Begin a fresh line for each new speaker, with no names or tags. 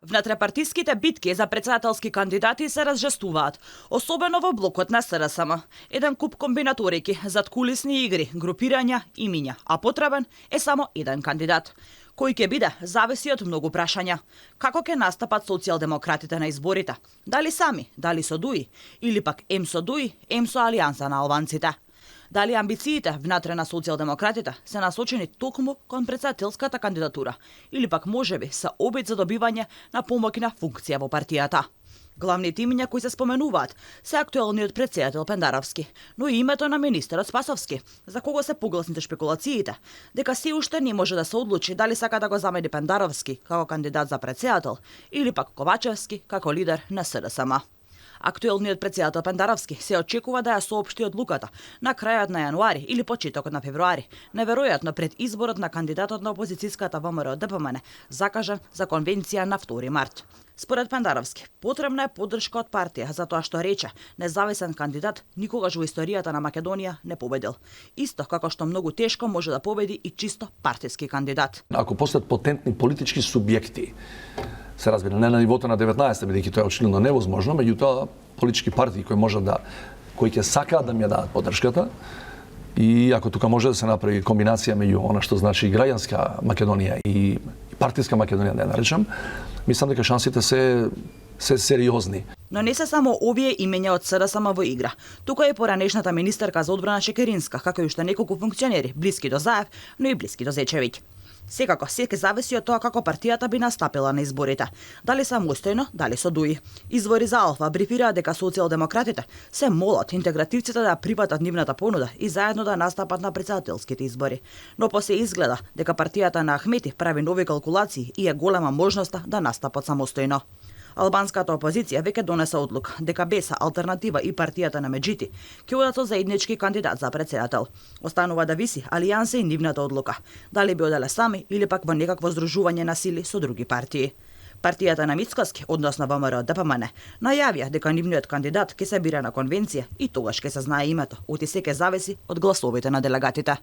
Внатрепартиските битки за председателски кандидати се разжестуваат, особено во блокот на СРСМ. Еден куп комбинаторики, задкулисни игри, групирања, имиња, а потребен е само еден кандидат. Кој ќе биде, зависи од многу прашања. Како ќе настапат социјалдемократите на изборите? Дали сами, дали со ДУИ, или пак ем со ДУИ, ем со Алијанса на албанците? Дали амбициите внатре на социјалдемократите се насочени токму кон председателската кандидатура или пак можеби се обид за добивање на помоќна функција во партијата? Главните имиња кои се споменуваат се актуелниот председател Пендаровски, но и името на министерот Спасовски, за кого се погласните шпекулациите, дека се уште не може да се одлучи дали сака да го замени Пендаровски како кандидат за председател или пак Ковачевски како лидер на СДСМ. Актуелниот председател Пендаровски се очекува да ја соопшти одлуката на крајот на јануари или почетокот на февруари, неверојатно пред изборот на кандидатот на опозицијската ВМРО ДПМН, закажан за конвенција на 2 март. Според Пендаровски, потребна е поддршка од партија, затоа што рече, независен кандидат никогаш во историјата на Македонија не победил. Исто како што многу тешко може да победи и чисто партиски кандидат.
Ако постојат потентни политички субјекти, се разбира, не на нивото на 19, бидејќи тоа е очигледно невозможно, меѓутоа политички партии кои ќе сакаат да ми ја дадат поддршката, и ако тука може да се направи комбинација меѓу она што значи граѓанска Македонија и партиска Македонија, да ја наречам, мислам дека шансите се сериозни.
Но не се само овие имења од СДСМ во игра. Тука е поранешната министерка за одбрана Шекеринска, како и уште неколку функционери, блиски до Заев, но и блиски до Зечевиќ. Секако, се ќе зависи од тоа како партијата би настапила на изборите. Дали самостојно, дали со ДУИ. Извори за Алфа брифираат дека социјалдемократите се молат интегративците да припатат нивната понуда и заедно да настапат на председателските избори. Но после изгледа дека партијата на Ахмети прави нови калкулации и е голема можноста да настапат самостојно. Албанската опозиција веќе донесе одлука дека БЕСА, Алтернатива и партијата на Меджити ќе одат со заеднички кандидат за председател. Останува да виси Алијанса и нивната одлука, дали би оделе сами или пак во некакво здружување на сили со други партии. Партијата на Мицкоски, односно ВМРО ДПМН, најавија дека нивниот кандидат ќе се бира на конвенција и тогаш ќе се знае името, оти се ќе зависи од гласовите на делегатите.